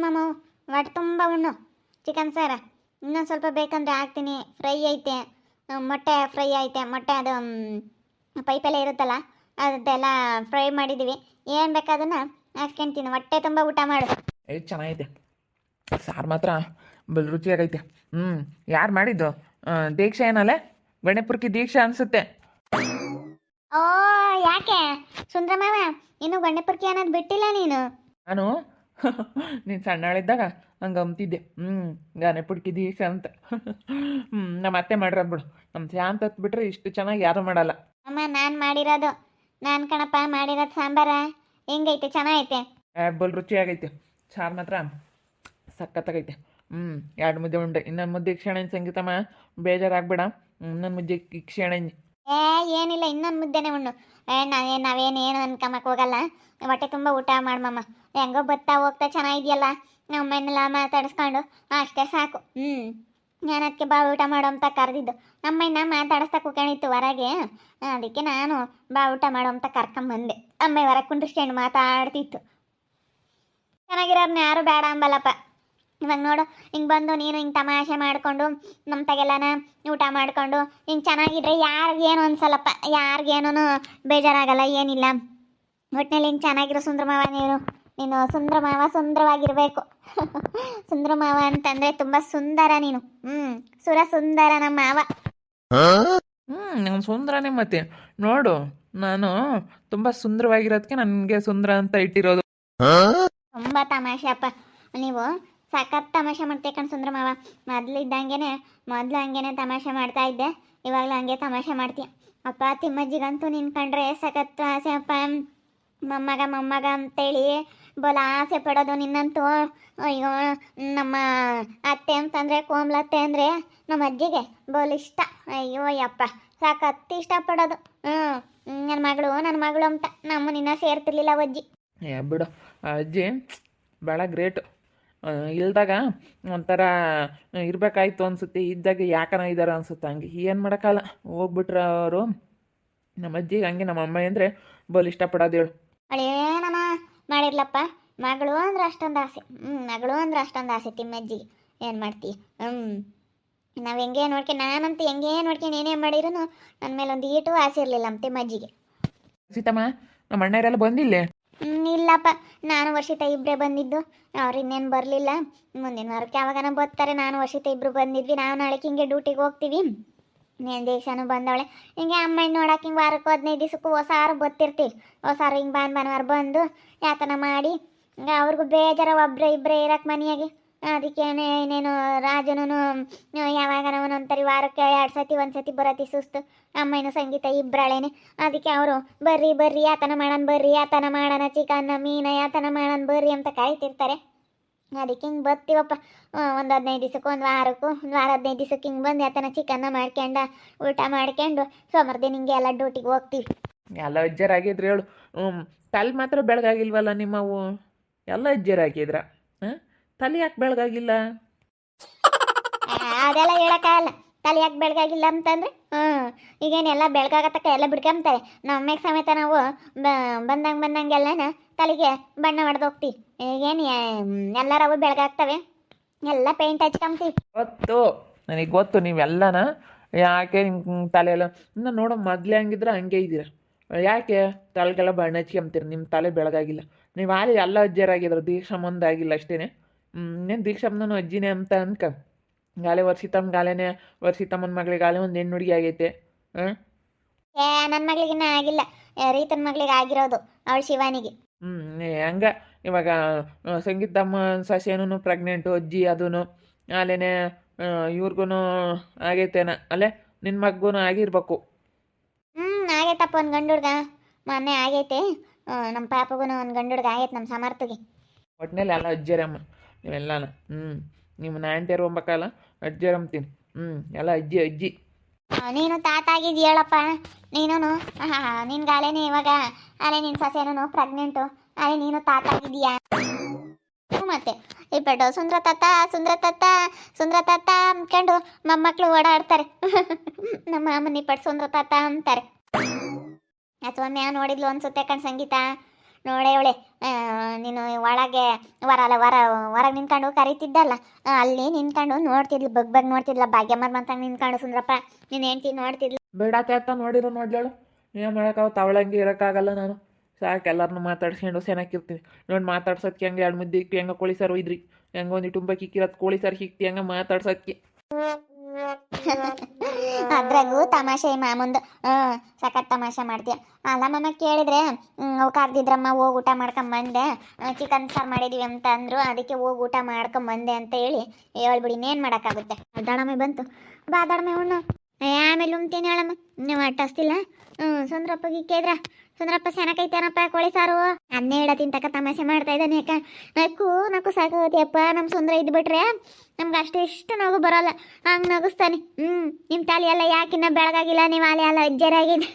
ಮಾಮ ಹೊಟ್ಟೆ ತುಂಬ ಉಣ್ಣು ಚಿಕನ್ ಸಾರ. ಇನ್ನೊಂದು ಸ್ವಲ್ಪ ಬೇಕಂದ್ರೆ ಹಾಕ್ತೀನಿ. ಫ್ರೈ ಐತೆ, ಮೊಟ್ಟೆ ಫ್ರೈ ಐತೆ, ಮೊಟ್ಟೆ ಅದು ಪೈಪೆಲ್ಲ ಇರುತ್ತಲ್ಲ ಅದೆಲ್ಲ ಫ್ರೈ ಮಾಡಿದ್ದೀವಿ. ಏನು ಬೇಕಾದನ್ನ ಹಾಕ್ಕೊಂತೀನಿ. ಹೊಟ್ಟೆ ತುಂಬ ಊಟ ಮಾಡು. ಚೆನ್ನಾಗೈತೆ ಸಾರು ಮಾತ್ರ ಬಲ್ ರುಚಿಯಾಗೈತೆ. ಯಾರು ಮಾಡಿದ್ದು? ದೀಕ್ಷಾ ಏನಲ್ಲೇ? ಗಣಪುರಕ್ಕೆ ದೀಕ್ಷಾ ಅನಿಸುತ್ತೆ. ಓ ಯಾಕೆ ಸುಂದ್ರಮಾವ ಇನ್ನು ಗಂಡೆಪುರ್ಕಿ ಅನ್ನೋದು ಬಿಟ್ಟಿಲ್ಲ ನೀನು? ನಾನು ನೀನು ಸಣ್ಣಳಿದ್ದಾಗ ಹಂಗೆ ಅಂತಿದ್ದೆ. ಗಣಪುರಕ್ಕೆ ದೀಕ್ಷಾ ಅಂತ. ನಮ್ಮ ಅತ್ತೆ ಮಾಡಿರೋದು ಬಿಡು. ನಮ್ಮ ಶಾಂತ ಬಿಟ್ರೆ ಇಷ್ಟು ಚೆನ್ನಾಗಿ ಯಾರೂ ಮಾಡಲ್ಲ. ಅಮ್ಮ ನಾನು ಮಾಡಿರೋದು, ನಾನು ಕಣಪ್ಪ ಮಾಡಿರೋದು ಸಾಂಬಾರ. ಹೆಂಗೈತೆ? ಚೆನ್ನಾಗೈತೆ. ಬಲ್ ರುಚಿಯಾಗೈತೆ. ಸಾರು ಮಾತ್ರ ಸಖತ್ತಾಗೈತೆ. 2 ಮುದ್ದೆ ಉಂಡೆ. ಇನ್ನೊಂದು ಮುದ್ದೆ ಕ್ಷಣ ಸಂಗೀತಮ್ಮ ಬೇಜಾರಾಗ್ಬೇಡ. ಇನ್ನೊಂದು ಮುದ್ದೆ ಕ್ಷಣ. ಏನಿಲ್ಲ, ಇನ್ನೊಂದು ಮುದ್ದೆನೇ ಉಣ್ಣು. ನಾವೇನೇನು ಅನ್ಕೊಂಬಕ್ಕೆ ಹೋಗಲ್ಲ. ಹೊಟ್ಟೆ ತುಂಬ ಊಟ ಮಾಡಮ್ಮ. ಹೆಂಗೋ ಬತ್ತಾ ಹೋಗ್ತಾ ಚೆನ್ನಾಗಿದೆಯಲ್ಲ, ನಮ್ಮನ್ನೆಲ್ಲ ಮಾತಾಡಿಸ್ಕೊಂಡು ಅಷ್ಟೇ ಸಾಕು. ನಾನು ಅದಕ್ಕೆ ಬಾ ಊಟ ಮಾಡೋ ಅಂತ ಕರೆದಿದ್ದು. ಅಮ್ಮಯ್ಯನ ಮಾತಾಡಿಸ್ತಾ ಕೂತ್ಕೊಂಡಿತ್ತು ಹೊರಗೆ. ಅದಕ್ಕೆ ನಾನು ಬಾ ಊಟ ಮಾಡೋ ಅಂತ ಕರ್ಕೊಂಬಂದೆ. ಅಮ್ಮ ಹೊರಗೆ ಕುಂಡ್ರಿಸ್ಕೊಂಡು ಮಾತಾಡ್ತಿತ್ತು. ಚೆನ್ನಾಗಿರೋರ್ನ ಯಾರು ಬೇಡ ಅಂಬಲ್ಲಪ್ಪ. ಇವಾಗ ನೋಡು, ಹಿಂಗೆ ಬಂದು ನೀನು ಹಿಂಗೆ ತಮಾಷೆ ಮಾಡಿಕೊಂಡು ನಮ್ಮ ತಗೆಲ್ಲನ ಊಟ ಮಾಡಿಕೊಂಡು ಹಿಂಗೆ ಚೆನ್ನಾಗಿದ್ರೆ ಯಾರಿಗೇನು ಅನ್ಸಲ್ಲಪ್ಪ. ಯಾರಿಗೇನೂ ಬೇಜಾರಾಗಲ್ಲ, ಏನಿಲ್ಲ. ಒಟ್ಟಿನಲ್ಲಿ ಹಿಂಗೆ ಚೆನ್ನಾಗಿರೋ ಸುಂದರಮಾವ ನೀನು ಸುಂದರಮಾವ ಸುಂದರವಾಗಿರಬೇಕು. ಸುಂದರಮಾವ ಅಂತಂದರೆ ತುಂಬ ಸುಂದರ ನೀನು. ಸುರ ಸುಂದರ ನಮ್ಮ ಮಾವ. ನಾನು ಸುಂದರನೇ. ಮತ್ತೆ ನೋಡು, ನಾನು ತುಂಬ ಸುಂದರವಾಗಿರೋದಕ್ಕೆ ನನಗೆ ಸುಂದರ ಅಂತ ಇಟ್ಟಿರೋದು. ತುಂಬ ತಮಾಷೆ ಅಪ್ಪ ನೀವು. ಸಖತ್ ತಮಾಷೆ ಮಾಡ್ತೀಯ ಕಣ್ ಸುಂದರಮಾವ. ಮೊದಲು ಹಂಗೇನೆ ತಮಾಷೆ ಮಾಡ್ತಾ ಇದ್ದೆ. ಇವಾಗಲೂ ಹಂಗೆ ತಮಾಷೆ ಮಾಡ್ತೀಯ ಅಪ್ಪ. ತಿಮ್ಮಜ್ಜಿಗಂತೂ ನಿನ್ ಕಂಡ್ರೆ ಸಖತ್ ಆಸೆ ಅಪ್ಪ. ಮೊಮ್ಮಗ ಅಂತೇಳಿ ಬಲ ಆಸೆ ಪಡೋದು ನಿನ್ನಂತೂ. ಅಯ್ಯೋ, ನಮ್ಮ ಅತ್ತೆ ಅಂತಂದರೆ ಕೋಮಲತ್ತೆ ಅಂದರೆ ನಮ್ಮ ಅಜ್ಜಿಗೆ ಬೋಲ್ ಇಷ್ಟ. ಅಯ್ಯೋ ಯಪ್ಪ, ಸಖತ್ ಇಷ್ಟಪಡೋದು. ನನ್ನ ಮಗಳು ಅಂತ ನಿನ್ನ ಸೇರ್ತಿರ್ಲಿಲ್ಲ ಅಜ್ಜಿ. ಬಿಡು, ಅಜ್ಜಿ ಭಾಳ ಗ್ರೇಟು. ಇಲ್ದಾಗ ಒಂಥರ ಇರಬೇಕಾಯ್ತು ಅನಿಸುತ್ತೆ, ಇದ್ದಾಗ ಯಾಕನ ಇದ್ದಾರೆ ಅನಿಸುತ್ತೆ. ಹಂಗೆ ಏನು ಮಾಡೋಕ್ಕಲ್ಲ. ಹೋಗ್ಬಿಟ್ರೆ ಅವರು ನಮ್ಮ ಅಜ್ಜಿಗೆ ಹಂಗೆ ನಮ್ಮ ಅಮ್ಮ ಅಂದರೆ ಬೋಲ್ ಇಷ್ಟಪಡೋದು ಹೇಳು. ಅಳೇನಮ್ಮ ಮಾಡಿರ್ಲಪ್ಪ. ಮಗಳು ಅಂದ್ರೆ ಅಷ್ಟೊಂದು ಆಸೆ. ಮಗಳು ಅಂದ್ರೆ ಅಷ್ಟೊಂದು ಆಸೆ ತಿಮ್ಮಜ್ಜಿಗೆ. ಏನು ಮಾಡ್ತೀವಿ? ನಾವು ಹೆಂಗೆ ನಾನಂತೂ ಹೆಂಗೆ ನೋಡ್ಕೊಂಡು ಏನೇ ಮಾಡಿದ್ರು ನನ್ನ ಮೇಲೆ ಒಂದು ಈಟು ಆಸೆ ಇರಲಿಲ್ಲ ನಮ್ಮ ತಿಮ್ಮಜ್ಜಿಗೆ. ಸೀತಮ್ಮ, ನಮ್ಮ ಅಣ್ಣರೆಲ್ಲ ಬಂದಿಲ್ಲೇ? ಇಲ್ಲಪ್ಪ, ನಾನು ವರ್ಷಿತ ಇಬ್ಬರೇ ಬಂದಿದ್ದು. ಅವ್ರು ಇನ್ನೇನು ಬರಲಿಲ್ಲ. ಮುಂದಿನ ವಾರಕ್ಕೆ ಯಾವಾಗನ ಬರ್ತಾರೆ. ನಾನು ವರ್ಷಿತ ಇಬ್ಬರು ಬಂದಿದ್ವಿ. ನಾವು ನಾಳೆ ಹಿಂಗೆ ಡ್ಯೂಟಿಗೆ ಹೋಗ್ತೀವಿ. ನೀನು ದೇಶನೂ ಬಂದವಳೆ. ಹಿಂಗೆ ಅಮ್ಮನ ನೋಡಕ್ಕೆ ಹಿಂಗೆ ವಾರಕ್ಕೂ 15 ದಿವಸಕ್ಕೂ ಹೊಸಾರು ಬರ್ತಿರ್ತೀವಿ. ಹೊಸಾರು ಹಿಂಗೆ ಭಾನುವಾರ ಬಂದು ಯಾತನ ಮಾಡಿ ಹಿಂಗೆ ಅವ್ರಿಗೂ ಬೇಜಾರ ಒಬ್ಬರೇ ಇರಕ್ಕೆ ಮನೆಯಾಗೆ. ಅದಕ್ಕೇನೆ ಇನ್ನೇನು ರಾಜನೂ ಯಾವಾಗ ಒಂದೊಂದ್ಸರಿ ವಾರಕ್ಕೆ 2 ಸತಿ 1 ಸತಿ ಬರತ್ತಿ ಸುಸ್ತು. ಅಮ್ಮನೂ ಸಂಗೀತ ಇಬ್ಬರಾಳೇನೆ. ಅದಕ್ಕೆ ಅವರು ಬರ್ರಿ ಯಾತನ ಮಾಡೋಣ ಚಿಕನ್ ಮೀನ ಯಾತನ ಮಾಡೋಣ ಬರ್ರಿ ಅಂತ ಕಾಯ್ತಿರ್ತಾರೆ. ಅದಕ್ಕೆ ಹಿಂಗೆ ಬರ್ತೀವಪ್ಪ. ಒಂದು 15 ದಿವಸಕ್ಕೆ, ಒಂದು ವಾರಕ್ಕೂ, ಒಂದು ವಾರ 15 ದಿವಸಕ್ಕೆ ಹಿಂಗೆ ಬಂದು ಯಾತನ ಚಿಕನ್ನ ಮಾಡ್ಕೊಂಡು ಊಟ ಮಾಡ್ಕೊಂಡು ಸೋಮವಾರ ದಿನ ಹಿಂಗೆ ಎಲ್ಲ ಡ್ಯೂಟಿಗೆ ಹೋಗ್ತೀವಿ. ಎಲ್ಲ ಅಜ್ಜರಾಗಿದ್ರು ಹೇಳು. ತಲೆ ಮಾತ್ರ ಬೆಳಗಾಗಿಲ್ವಲ್ಲ ನಿಮ್ಮವು? ಎಲ್ಲ ಅಜ್ಜರಾಗಿದ್ರ. ತಲೆ ಯಾಕೆ ಬೆಳಗಾಗಿಲ್ಲ? ಅದೆಲ್ಲ ಹೇಳೋಕ್ಕಾಗಲ್ಲ. ತಲೆ ಯಾಕೆ ಬೆಳಗಾಗಿಲ್ಲ ಅಂತಂದರೆ ಈಗೇನೆಲ್ಲ ಬೆಳಗಾಗತ್ತಕ್ಕ ಎಲ್ಲ ಬಿಡ್ಕೊಂತಾರೆ. ನಮ್ಮೆಗೆ ಸಮೇತ ನಾವು ಬಂದಂಗೆಲ್ಲನ ತಲೆಗೆ ಬಣ್ಣ ಹೊಡೆದು ಹೋಗ್ತೀವಿ. ಈಗೇನು ಎಲ್ಲರವು ಬೆಳಗಾಗ್ತವೆ, ಎಲ್ಲ ಪೇಂಟ್ ಹಚ್ಕೊಂತೀವಿ. ನನಗೆ ಗೊತ್ತು ನೀವೆಲ್ಲನ ಯಾಕೆ ನಿಮ್ಮ ತಲೆ ಎಲ್ಲ ಇನ್ನು ನೋಡೋ ಮೊದಲೇ ಹಂಗಿದ್ರೆ ಹಂಗೆ ಇದ್ದೀರ. ಯಾಕೆ ತಲೆಗೆಲ್ಲ ಬಣ್ಣ ಹಚ್ಕೊಂತೀರಿ? ನಿಮ್ಮ ತಲೆ ಬೆಳಗಾಗಿಲ್ಲ. ನೀವು ಅಲ್ಲಿ ಎಲ್ಲ ಅಜ್ಜರಾಗಿದ್ರು, ದೀಕ್ಷಾಮ್ಮಂದು ಆಗಿಲ್ಲ ಅಷ್ಟೇ. ಇನ್ನೇನು ದೀಕ್ಷಾಮ್ಮನೂ ಅಜ್ಜಿನೇ ಅಂತ ಅನ್ಕ. ಗಾಲೆ ವರ್ಷಿತಮ್ಮನ ಮಗಳಿಗೆ ಗಾಲೆ ಒಂದು ಹೆಣ್ಣು ಹುಡುಗಿ ಆಗೈತೆ. ನನ್ನ ಮಗಳಿಗಿನ್ನ ಆಗಿಲ್ಲ, ರೀತನ ಮಗಳಿಗೆ ಆಗಿರೋದು, ಅವಳು ಶಿವಾನಿಗೆ. ಹಂಗೆ ಇವಾಗ ಸಂಗೀತಮ್ಮ ಸಸ್ಯನೂ ಪ್ರೆಗ್ನೆಂಟು, ಅಜ್ಜಿ ಅದೂ ಅಲ್ಲೇನೆ ಇವ್ರಿಗೂ ಆಗೈತೇನ ಅಲ್ಲೇ? ನಿನ್ನ ಮಗೂ ಆಗಿರ್ಬೇಕು. ಆಗೈತಪ್ಪ, ಒಂದು ಗಂಡು ಹುಡ್ಗ ಮೊನ್ನೆ ಆಗೈತೆ. ನಮ್ಮ ಪಾಪಗೂ ಒಂದು ಗಂಡು ಹುಡ್ಗ ಆಗೈತೆ, ನಮ್ಮ ಸಮರ್ಥಗೆ. ಒಟ್ಟಿನಲ್ಲಿ ಎಲ್ಲ ಅಜ್ಜರಮ್ಮ ನೀವೆಲ್ಲಾನ. ನಿಮ್ಮ ಆಂಟಿಯರು ಹೋಗ್ಬೇಕಲ್ಲ, ಅಜ್ಜರಂತೀನಿ. ಎಲ್ಲ ಅಜ್ಜಿ. ನೀನು ತಾತ ಆಗಿದ್ದು ಹೇಳಪ್ಪ. ನೀನು ನಿನ್ಗಾಲೇನೆ ಇವಾಗ ಅಲೆ ನಿನ್ನ ಸಸ್ಯನೂ ಪ್ರೆಗ್ನೆಂಟು, ಅಲೆ ನೀನು ತಾತ ಆಗಿದೀಯಾ? ಮತ್ತೆ ಇಬ್ಬಟ್ಟು ಸುಂದ್ರ ತಾತ ಅಂದ್ಕೊಂಡು ಮೊಮ್ಮಕ್ಕಳು ಓಡಾಡ್ತಾರೆ. ನಮ್ಮ ಅಮ್ಮನ ಇಬ್ಬಟ್ಟು ಸುಂದ್ರ ತಾತ ಅಂತಾರೆ. ಅಥವಾ ಮ್ಯಾವ್ ನೋಡಿದ್ಲು ಅನ್ಸುತ್ತೆ ಕಣ್ ಸಂಗೀತ. ನೋಡೇ ಅವಳೆ ನೀನು ಒಳಗೆ ಹೊರಗೆ ನಿಂತ್ಕೊಂಡು ಕರೀತಿದ್ದಲ್ಲ ಅಲ್ಲಿ ನಿಂತ್ಕೊಂಡು ನೋಡ್ತಿದ್ಲು ಬಗ್ ನೋಡ್ತಿದ್ಲ ಭಾಗ್ಯಮ್ಮರ್ ಅಂತ ನಿಂತ್ಕೊಂಡು ಸುಂದ್ರಪ್ಪ ನೀನು ಹೆಂಡ್ತಿ ನೋಡ್ತಿದ್ಲು. ಬೇಡಾತೆ ಅಂತ ನೋಡಿರೋ ನೋಡ್ಲೇಳು ಏನು ಮಾಡೋಕ್ಕಾಗತ್ತೆ ಅವಳಂಗೆ ಇರೋಕ್ಕಾಗಲ್ಲ ನಾನು ಸಾಕು ಎಲ್ಲರನ್ನೂ ಮಾತಾಡ್ಸ್ಕೊಂಡು ಚೆನ್ನಾಗಿರ್ತೀನಿ ನೋಡಿ ಮಾತಾಡ್ಸೋದಕ್ಕೆ ಹೆಂಗೆ ಎರಡು ಮುದ್ದೆ ಇಕ್ಕಿ ಹೆಂಗೆ ಕೋಳಿ ಸಾರು ಇದ್ರಿ ಹೆಂಗೆ ಒಂದು ತುಂಬ ಕಿಕ್ಕಿರೋದು ಕೋಳಿ ಸಾರು ಸಿಕ್ತಿ ಹೆಂಗೆ ಮಾತಾಡ್ಸೋದಕ್ಕೆ ಅದ್ರಾಗೂ ತಮಾಷೆ ಮಾಮಂದು ಸಖತ್ ತಮಾಷೆ ಮಾಡ್ತೀಯ ಅಲ್ಲ ಮಮ್ಮ ಕೇಳಿದ್ರೆ ಅವು ಕರ್ದಿದ್ರಮ್ಮ ಹೋಗಿ ಊಟ ಮಾಡ್ಕೊಂಬಂದೆ ಚಿಕನ್ ಸಾರು ಮಾಡಿದೀವಿ ಅಂತ ಅಂದ್ರು ಅದಕ್ಕೆ ಹೋಗಿ ಊಟ ಮಾಡ್ಕೊಂಬಂದೆ ಅಂತ ಹೇಳಿ ಹೇಳ್ಬಿಡಿ ಇನ್ನೇನು ಮಾಡೋಕ್ಕಾಗುತ್ತೆ. ದಡಮೆ ಬಂತು ಬಾ ದಡಮೆ ಉಣ್ಣು ಆಮೇಲೆ ಉಣ್ತೀನಿ ಹೇಳಮ್ಮ ನೀವು ಅಟ್ಟಸ್ತಿಲ್ಲ ಸುಂದ್ರಪ್ಪಗೆ ಕೇಳಿದ್ರ ಸುಂದ್ರಪ್ಪ ಚೆನ್ನಾಗೈತೇನಪ್ಪ ಕೋಳಿ ಸಾರು ಅನ್ನೇ ಹೇಳತ್ತೀನಿ ತಕ್ಕ ತಮಾಷೆ ಮಾಡ್ತಾ ಇದ್ದಾನೆ ಯಾಕ ನಕ್ಕು ಸಾಕಾಗತ್ತೆಯಪ್ಪ ನಮ್ಮ ಸುಂದ್ರ ಇದ್ಬಿಟ್ರೆ ನಮ್ಗೆ ಅಷ್ಟು ನಗು ಬರೋಲ್ಲ ಹಂಗೆ ನಗಿಸ್ತಾನೆ ನಿಮ್ಮ ತಾಲಿ ಎಲ್ಲ ಯಾಕಿನ್ನ ಬೆಳಗಾಗಿಲ್ಲ ನೀವು ಅಲ್ಲಿ ಎಲ್ಲ ಅಜ್ಜರಾಗಿದೆ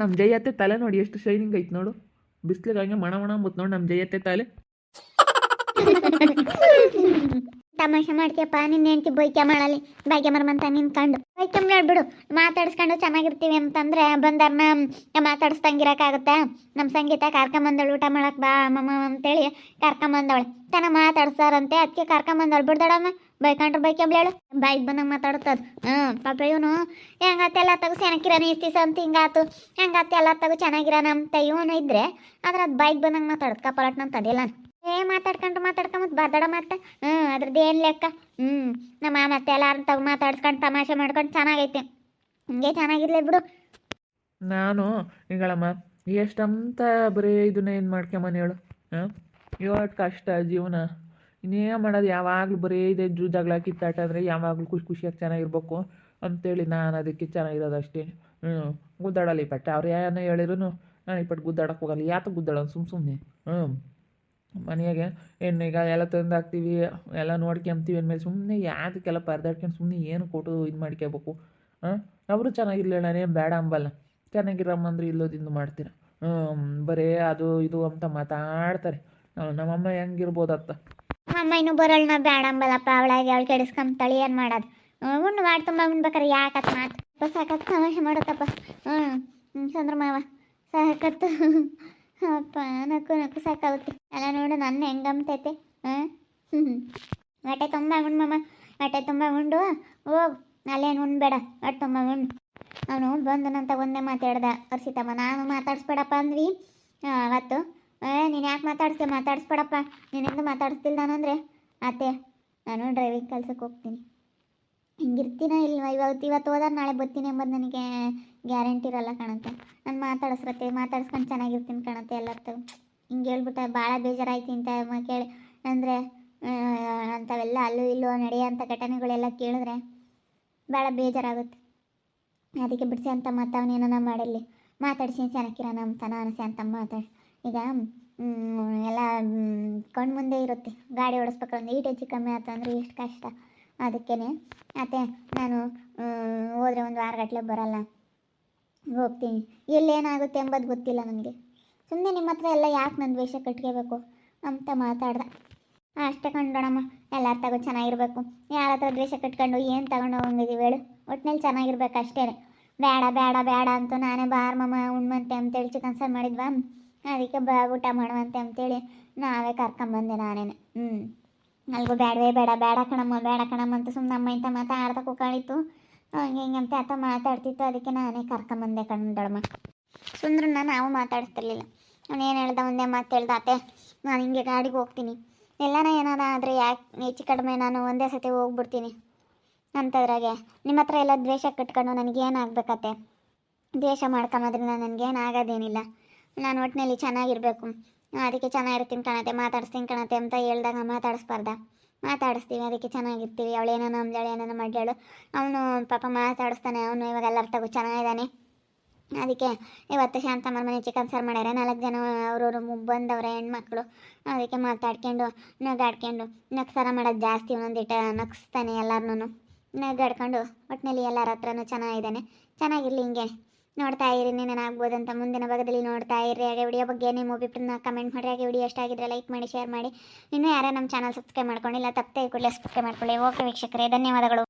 ನಮ್ಮ ಜಯತ್ತೆ ತಲೆ ನೋಡಿ ಎಷ್ಟು ಶೈನಿಂಗ್ ಐತೆ ನೋಡು ಬಿಸ್ಲಿಗೆ ಹಂಗೆ ಮಣ ಮುತ್ತು ನೋಡಿ ನಮ್ಮ ಜಯತ್ತೆ ತಲೆ ತಮಾಷೆ ಮಾಡ್ತೀಯಪ್ಪ ನಿನ್ನ ಹೆಂಡತಿ ಬೈಕ್ಯ ಮಾಡಲಿ ಬೈಕ್ಯ ಮರಮಂತ ನಿನ್ಕೊಂಡು ಬೈಕ್ಯ ಹೇಳ್ಬಿಡು ಮಾತಾಡಿಸ್ಕೊಂಡು ಚೆನ್ನಾಗಿರ್ತೀವಿ ಅಂತಂದ್ರೆ ಬಂದಾರನ್ನ ಮಾತಾಡಿಸ್ದಂಗಿರಕ್ಕಾಗುತ್ತೆ. ನಮ್ಮ ಸಂಗೀತ ಕರ್ಕೊಂಬಂದಳು ಊಟ ಮಾಡಕ್ಕೆ ಬಾ ಮಮ್ಮ ಅಂತೇಳಿ ಕರ್ಕೊಂಬಂದವಳು ಚೆನ್ನಾಗಿ ಮಾತಾಡ್ಸಾರಂತೆ ಅದಕ್ಕೆ ಕರ್ಕೊಂಬಂದವಳು ಬಿಡ್ದಾಡಮ್ಮ ಬೈಕೊಂಡ್ರೆ ಬೈಕ್ಯಬ್ಲೇಳು ಬೈಕ್ ಬಂದಂಗೆ ಮಾತಾಡುತ್ತದು ಪಾಪ ಇವನು ಹೆಂಗತ್ತೆ ಎಲ್ಲ ತಗೋ ಚೆನ್ನಾಗಿರೋಣ ಇಸ್ತೀಸ ಅಂತ ಹಿಂಗಾತು ಹೆಂಗತ್ತೆ ಎಲ್ಲ ತಗೋ ಚೆನ್ನಾಗಿರೋಣ ಅಂತ ಇವನು ಇದ್ರೆ ಆದ್ರೆ ಅದು ಬೈಕ್ ಬಂದಂಗೆ ಮಾತಾಡೋದು ಕಪಾಲಟ್ ನಮ್ಮ ತಡೆಯಲ್ಲ ಮಾತಾಡ್ಕೊಂಬತ್ ಬಾದಾಡ ಮತ್ತೆ ಅದ್ರದ್ದು ಏನು ಲೆಕ್ಕ ನಮ್ಮ ಮತ್ತೆ ಎಲ್ಲಾರು ತಗ ಮಾತಾಡ್ಸ್ಕೊಂಡು ತಮಾಷೆ ಮಾಡ್ಕೊಂಡು ಚೆನ್ನಾಗೈತೆ ಹಿಂಗೆ ಚೆನ್ನಾಗಿರ್ಲಿ ಬಿಡು. ನಾನು ಈಗಳಮ್ಮ ಎಷ್ಟಂತ ಬರೀ ಇದನ್ನ ಏನು ಮಾಡ್ಕೊಂಬನಿ ಹೇಳು ಇವತ್ತು ಕಷ್ಟ ಜೀವನ ಇನ್ನೇನು ಮಾಡೋದು ಯಾವಾಗಲೂ ಬರೀ ಇದೆ ಜಗಳ ಕಿತ್ತಾಟಾದ್ರೆ ಯಾವಾಗಲೂ ಖುಷಿಯಾಗಿ ಚೆನ್ನಾಗಿರ್ಬೇಕು ಅಂತೇಳಿ ನಾನು ಅದಕ್ಕೆ ಚೆನ್ನಾಗಿರೋದು ಅಷ್ಟೇ ಗುದ್ದಾಡಲ್ಲ ಈ ಪಟ್ಟೆ ಅವ್ರು ಏನೋ ಹೇಳಿದ್ರು ನಾನು ಈ ಪಟ್ಟು ಗುದ್ದಾಡಕ್ಕೆ ಹೋಗಲ್ಲ ಯಾಕೆ ಗುದ್ದಾಡೋದು ಸುಮ್ಮನೆ ಮನೆಯಾಗೆ ಈಗ ಎಲ್ಲ ತಂದು ಹಾಕ್ತೀವಿ ಎಲ್ಲ ನೋಡ್ಕೊಂತೀವಿ ಅಂದಮೇಲೆ ಸುಮ್ಮನೆ ಯಾತಕ್ಕೆಲ್ಲ ಪರದಾಡ್ಕೊಂಡು ಸುಮ್ಮನೆ ಏನು ಕೊಟ್ಟು ಇದು ಮಾಡ್ಕೋಬೇಕು ಅವರು ಚೆನ್ನಾಗಿರ್ಲಿಲ್ಲ ನಾನೇನು ಬೇಡ ಅಂಬಲ್ಲ ಚೆನ್ನಾಗಿರಮ್ಮ ಅಂದ್ರೆ ಇಲ್ಲೋದಿಂದ ಮಾಡ್ತೀರ ಬರೀ ಅದು ಇದು ಅಂತ ಮಾತಾಡ್ತಾರೆ ನಮ್ಮಮ್ಮ ಹೆಂಗಿರ್ಬೋದತ್ತ ಅಮ್ಮ ಇನ್ನೂ ಬರೋಳನ್ನ ಬೇಡ ಅಂಬಲ್ಲಪ್ಪ ಅವಳಾಗಿ ಅವಳು ಕೆಡಿಸ್ಕೊಂತಾಳೆ ಏನು ಮಾಡೋದು ಉಣ್ಣು ಮಾಡಿ ತುಂಬ ಉಣ್ಬೇಕಾರೆ ಯಾಕತ್ ಮಾತು ಸಾಕತ್ತು ತಮಾಷೆ ಮಾಡುತ್ತಪ್ಪ ಚಂದ್ರಮಾವ ಸಾಕತ್ತು ಅಪ್ಪ ನಕ್ಕು ಸಾಕಾಗುತ್ತೆ ಎಲ್ಲ ನೋಡು ನನ್ನ ಹೆಂಗಂತೈತೆ ಹೊಟ್ಟೆ ತುಂಬ ಉಣ್ಮಮ್ಮ ಹೊಟ್ಟೆ ತುಂಬ ಉಂಡು ಹೋಗು ಅಲ್ಲೇನು ಉಣ್ಬೇಡ ಹೊಟ್ಟೆ ತುಂಬ ಉಣ್ಣು ಅವನು ಬಂದನಂತ ಒಂದೇ ಮಾತಾಡ್ದ ಹರ್ಷಿತಮ್ಮ ನಾನು ಮಾತಾಡಿಸ್ಬೇಡಪ್ಪ ಅಂದ್ವಿ ಅವತ್ತು ನೀನು ಯಾಕೆ ಮಾತಾಡಿಸ್ಬೇಡಪ್ಪ ನೀನೆಂದು ಮಾತಾಡಿಸ್ತಿಲ್ಲ ನಾನಂದರೆ ಅತ್ತೆ ನಾನು ಡ್ರೈವಿಂಗ್ ಕಲ್ಸಕ್ಕೆ ಹೋಗ್ತೀನಿ ಹಿಂಗಿರ್ತೀನ ಇಲ್ವ ಇವತ್ತು ಹೋದ್ರೆ ನಾಳೆ ಬರ್ತೀನಿ ಎಂಬುದು ನನಗೆ ಗ್ಯಾರಂಟಿ ಇರೋಲ್ಲ ಕಾಣುತ್ತೆ ನಾನು ಮಾತಾಡಿಸ್ಕೊಂಡು ಚೆನ್ನಾಗಿರ್ತೀನಿ ಕಾಣುತ್ತೆ ಎಲ್ಲರೂ ಹಿಂಗೆ ಹೇಳ್ಬಿಟ್ಟು ಭಾಳ ಬೇಜಾರಾಯ್ತು ಅಂತ ಕೇಳಿ ಅಂದರೆ ಅಂಥವೆಲ್ಲ ಅಲ್ಲೂ ಇಲ್ಲೂ ನಡೆಯೋಂಥ ಘಟನೆಗಳೆಲ್ಲ ಕೇಳಿದ್ರೆ ಭಾಳ ಬೇಜಾರಾಗುತ್ತೆ ಅದಕ್ಕೆ ಬಿಡಿಸಿ ಅಂತ ಅವನೇನೋ ಮಾಡಲಿ ಮಾತಾಡಿಸಿ ಚೆನ್ನಾಗಿರೋಣ ಅಂತ ನಾನು ಅಂತ ಮಾತಾಡಿ ಈಗ ಎಲ್ಲ ಕಣ್ಣು ಮುಂದೆ ಇರುತ್ತೆ ಗಾಡಿ ಓಡಿಸ್ಬೇಕಂದ್ರೆ ಈಟ್ ಹೆಚ್ಚು ಕಮ್ಮಿ ಆಯ್ತು ಅಂದರೆ ಎಷ್ಟು ಕಷ್ಟ ಅದಕ್ಕೇ ಅತ್ತೆ ನಾನು ಹೋದರೆ ಒಂದು ವಾರಗಟ್ಟಲೆ ಬರಲ್ಲ ಹೋಗ್ತೀನಿ ಎಲ್ಲೇನಾಗುತ್ತೆ ಎಂಬುದು ಗೊತ್ತಿಲ್ಲ ನನಗೆ ಸುಮ್ಮನೆ ನಿಮ್ಮ ಹತ್ರ ಎಲ್ಲ ಯಾಕೆ ನನ್ನ ದ್ವೇಷ ಕಟ್ಕೋಬೇಕು ಅಂತ ಮಾತಾಡ್ದೆ ಅಷ್ಟೇ ಕಂಡೋಣಮ್ಮ ಎಲ್ಲರ ತಗೋ ಚೆನ್ನಾಗಿರ್ಬೇಕು ಯಾರ ಹತ್ರ ದ್ವೇಷ ಕಟ್ಕೊಂಡು ಏನು ತಗೊಂಡು ಹೋಗಿದ್ದೀವಿ ಹೇಳು ಒಟ್ಟಿನಲ್ಲಿ ಚೆನ್ನಾಗಿರ್ಬೇಕು ಅಷ್ಟೇ ಬೇಡ ಅಂತ ನಾನೇ ಬಾರ್ಮಮ್ಮ ಉಣ್ಮಂತೆ ಅಂತೇಳಿ ಚಿಕನ್ ಸಾರು ಮಾಡಿದ್ವಾ ಅದಕ್ಕೆ ಊಟ ಮಾಡುವಂತೆ ಅಂತೇಳಿ ನಾವೇ ಕರ್ಕೊಂಬಂದೆ ನಾನೇನೆ ಅಲ್ಗೂ ಬೇಡ ಕಣಮ್ಮ ಅಂತ ಸುಮ್ಮನೆ ಅಮ್ಮ ಇಂಥ ಮಾತಾಡ್ತಾ ಕೂತ್ಕೊಂಡಿತ್ತು ಹಿಂಗೆ ಅಂತ ಆತ ಮಾತಾಡ್ತಿತ್ತು ಅದಕ್ಕೆ ನಾನೇ ಕರ್ಕೊಂಬಂದೆ ಕಂಡಳಮ್ಮ ಸುಂದ್ರನ್ನ ನಾವು ಮಾತಾಡಿಸ್ತಿರ್ಲಿಲ್ಲ ಅವನು ಏನು ಹೇಳ್ದ ಒಂದೇ ಮಾತು ಹೇಳ್ದ ಅತ್ತೆ ನಾನು ಹಿಂಗೆ ಗಾಡಿಗೆ ಹೋಗ್ತೀನಿ ಎಲ್ಲನ ಏನಾರ ಆದರೆ ಯಾಕೆ ಹೆಚ್ಚು ಕಡಿಮೆ ನಾನು ಒಂದೇ ಸತಿ ಹೋಗ್ಬಿಡ್ತೀನಿ ಅಂಥದ್ರಾಗೆ ನಿಮ್ಮ ಹತ್ರ ಎಲ್ಲ ದ್ವೇಷ ಕಟ್ಕೊಂಡು ನನಗೇನಾಗಬೇಕತ್ತೆ ದ್ವೇಷ ಮಾಡ್ಕೊಂಬದ್ರಿಂದ ನನಗೇನು ಆಗೋದೇನಿಲ್ಲ ನಾನು ಒಟ್ಟಿನಲ್ಲಿ ಚೆನ್ನಾಗಿರಬೇಕು ಅದಕ್ಕೆ ಚೆನ್ನಾಗಿರ್ತೀನಿ ಕಾಣತ್ತೆ ಮಾತಾಡಿಸ್ತೀನಿ ಕಾಣತ್ತೆ ಅಂತ ಹೇಳ್ದಾಗ ಮಾತಾಡಿಸ್ತೀವಿ ಅದಕ್ಕೆ ಚೆನ್ನಾಗಿರ್ತೀವಿ ಅವಳು ಏನೇನೋ ಅಂದೇಳು ಏನೇನೋ ಮಾಡ್ಯಾಳು ಅವನು ಪಾಪ ಮಾತಾಡಿಸ್ತಾನೆ ಅವನು ಇವಾಗ ಎಲ್ಲರ ತಗೋ ಚೆನ್ನಾಗಿದ್ದಾನೆ ಅದಕ್ಕೆ ಇವತ್ತು ಶಾಂತಮ್ಮನ ಮನೆ ಚಿಕನ್ ಸಾರು ಮಾಡ್ಯಾರ 4 ಜನ ಅವ್ರವ್ರು ಬಂದವ್ರೆ ಹೆಣ್ಮಕ್ಳು ಅದಕ್ಕೆ ಮಾತಾಡ್ಕೊಂಡು ನಗಾಡ್ಕೊಂಡು ನಗ್ಸಾರ ಮಾಡೋದು ಜಾಸ್ತಿ ಒಂದೊಂದಿಟ್ಟು ನಗಿಸ್ತಾನೆ ಎಲ್ಲರನ್ನೂ ನಗಾಡ್ಕೊಂಡು ಒಟ್ಟಿನಲ್ಲಿ ಎಲ್ಲರ ಹತ್ರನೂ ಚೆನ್ನಾಗಿದ್ದಾನೆ ಚೆನ್ನಾಗಿರಲಿ ಹಿಂಗೆ ನೋಡ್ತಾ ಇರಿ ಏನೇನಾಗ್ಬೋದಂತ ಮುಂದಿನ ಭಾಗದಲ್ಲಿ ನೋಡ್ತಾ ಇರಿ. ಹಾಗೆ ವಿಡಿಯೋ ಬಗ್ಗೆ ನಿಮ್ಮ ಒಬ್ಬಿಬ್ಬರನ್ನ ಕಮೆಂಟ್ ಮಾಡಿ. ಹಾಗೆ ವಿಡಿಯೋ ಇಷ್ಟ ಆಗಿದ್ರೆ ಲೈಕ್ ಮಾಡಿ, ಶೇರ್ ಮಾಡಿ. ಇನ್ನೂ ಯಾರೇ ನಮ್ಮ ಚಾನಲ್ ಸಬ್ಸ್ಕ್ರೈಬ್ ಮಾಡ್ಕೊಂಡಿಲ್ಲ ತಪ್ಪದೆ ಕೂಡಲೇ ಸಬ್ಸ್ಕ್ರೈಬ್ ಮಾಡ್ಕೊಳ್ಳಿ. ಓಕೆ ವೀಕ್ಷಕರೇ, ಧನ್ಯವಾದಗಳು.